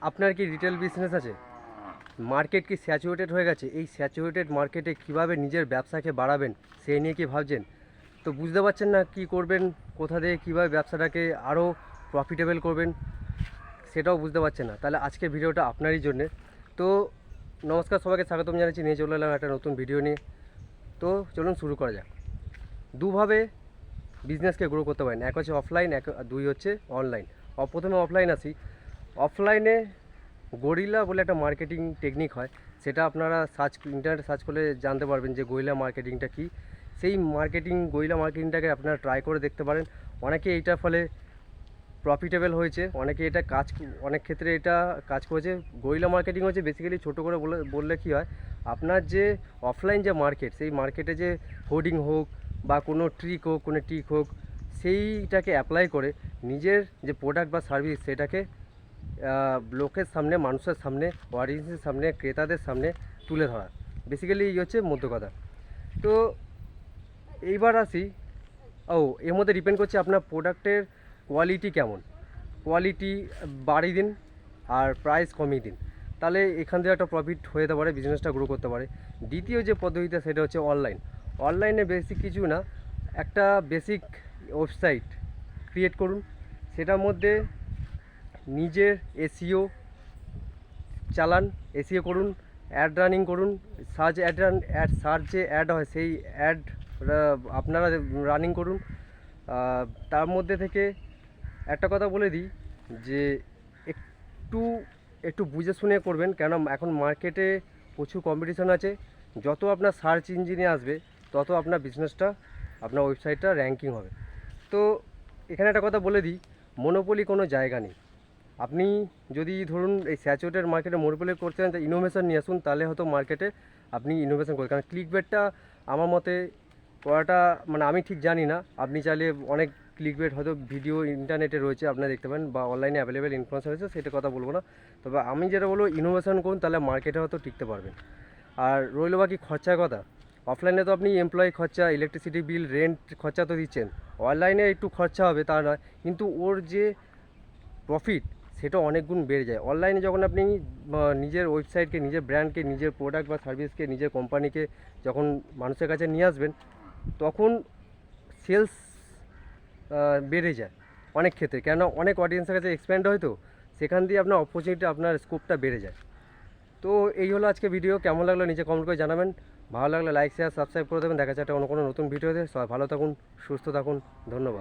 আপনার কি retail business আছে? মার্কেট কি স্যাচুরেটেড হয়ে গেছে? এই স্যাচুরেটেড মার্কেটে কিভাবে নিজের ব্যবসাকে বাড়াবেন সেই নিয়ে কি ভাবছেন? তো বুঝতে পারছেন না কি করবেন, কোথা থেকে কীভাবে ব্যবসাটাকে আরও প্রফিটেবল করবেন, সেটাও বুঝতে পারছেন না। তাহলে আজকে ভিডিওটা আপনারই জন্যে। তো নমস্কার, সবাইকে স্বাগতম জানাচ্ছি, নিয়ে চলে এলাম একটা নতুন ভিডিও নিয়ে। তো চলুন শুরু করা যাক। দুভাবে বিজনেসকে গ্রো করতে পারেন, এক হচ্ছে অফলাইন, দুই হচ্ছে অনলাইন। প্রথমে অফলাইন আসি। অফলাইনে গরিলা বলে একটা মার্কেটিং টেকনিক হয়, সেটা আপনারা ইন্টারনেটে সার্চ করলে জানতে পারবেন যে গরিলা মার্কেটিংটা কী। সেই গরিলা মার্কেটিংটাকে আপনারা ট্রাই করে দেখতে পারেন। অনেকে এইটার ফলে প্রফিটেবল হয়েছে, অনেকে অনেক ক্ষেত্রে এটা কাজ করেছে। গরিলা মার্কেটিং হচ্ছে বেসিক্যালি, ছোটো করে বললে কী হয়, আপনার যে অফলাইন যে মার্কেট, সেই মার্কেটে যে হোর্ডিং হোক বা কোনো ট্রিক হোক, সেইটাকে অ্যাপ্লাই করে নিজের যে প্রোডাক্ট বা সার্ভিস সেটাকে লোকের সামনে, মানুষের সামনে, অডিয়েন্সের সামনে, ক্রেতাদের সামনে তুলে ধরা। বেসিক্যালি এই হচ্ছে মধ্য কথা। তো এইবার আসি, এর মধ্যে ডিপেন্ড করছে আপনার প্রোডাক্টের কোয়ালিটি কেমন। কোয়ালিটি বাড়িয়ে দিন আর প্রাইস কমিয়ে দিন, তাহলে এখান থেকে একটা প্রফিট হয়ে যেতে পারে, বিজনেসটা গ্রো করতে পারে। দ্বিতীয় যে পদ্ধতিটা সেটা হচ্ছে অনলাইন। অনলাইনে বেসিক কিছু না, একটা বেসিক ওয়েবসাইট ক্রিয়েট করুন, সেটার মধ্যে নিজের এসইও চালান, এসইও করুন, অ্যাড রানিং করুন, সার্চ যে অ্যাড হয় সেই অ্যাড আপনারা রানিং করুন। তার মধ্যে থেকে একটা কথা বলে দিই যে একটু একটু বুঝে শুনে করবেন, কেন এখন মার্কেটে প্রচুর কম্পিটিশন আছে। যত আপনার সার্চ ইঞ্জিনে আসবে তত আপনার বিজনেসটা, আপনার ওয়েবসাইটটা র্যাঙ্কিং হবে। তো এখানে একটা কথা বলে দিই, মনোপলি কোনো জায়গা নেই। আপনি যদি ধরুন এই স্যাচুরেটেড মার্কেটে মনোপলি করতে চান, ইনোভেশন নিয়ে আসুন, তাহলে হয়তো মার্কেটে আপনি ইনোভেশন করবেন। কারণ ক্লিক বেটটা আমার মতে করাটা, মানে আমি ঠিক জানি না, আপনি চাইলে অনেক ক্লিক বেট হয়তো ভিডিও ইন্টারনেটে রয়েছে, আপনারা দেখতে পারেন, বা অনলাইনে অ্যাভেলেবেল ইনফরমেশন রয়েছে, সেটা কথা বলবো না। তবে আমি যেটা বলবো, ইনোভেশন করুন, তাহলে মার্কেটে হয়তো টিকতে পারবেন। আর রইল বাকি খরচার কথা। অফলাইনে তো আপনি এমপ্লয়ি খরচা, ইলেকট্রিসিটি বিল, রেন্ট খরচা তো দিচ্ছেন। অনলাইনে একটু খরচা হবে তা নয়, কিন্তু ওর যে প্রফিট সেটা অনেক গুণ বেড়ে যায়। অনলাইনে যখন আপনি নিজের ওয়েবসাইটকে, নিজের ব্র্যান্ডকে, নিজের প্রোডাক্ট বা সার্ভিসকে, নিজের কোম্পানিকে যখন মানুষের কাছে নিয়ে আসবেন, তখন সেলস বেড়ে যায় অনেক ক্ষেত্রে, কেন অনেক অডিয়েন্সের কাছে এক্সপ্যান্ড হয়, তো সেখান দিয়ে আপনার অপরচুনিটি, আপনার স্কোপটা বেড়ে যায়। তো এই হলো আজকে ভিডিও। কেমন লাগলো নিচে কমেন্ট করে জানাবেন। ভালো লাগলে লাইক, শেয়ার, সাবস্ক্রাইব করে দেবেন। দেখা যাচ্ছে অন্য কোনো নতুন ভিডিওতে। সবাই ভালো থাকুন, সুস্থ থাকুন, ধন্যবাদ।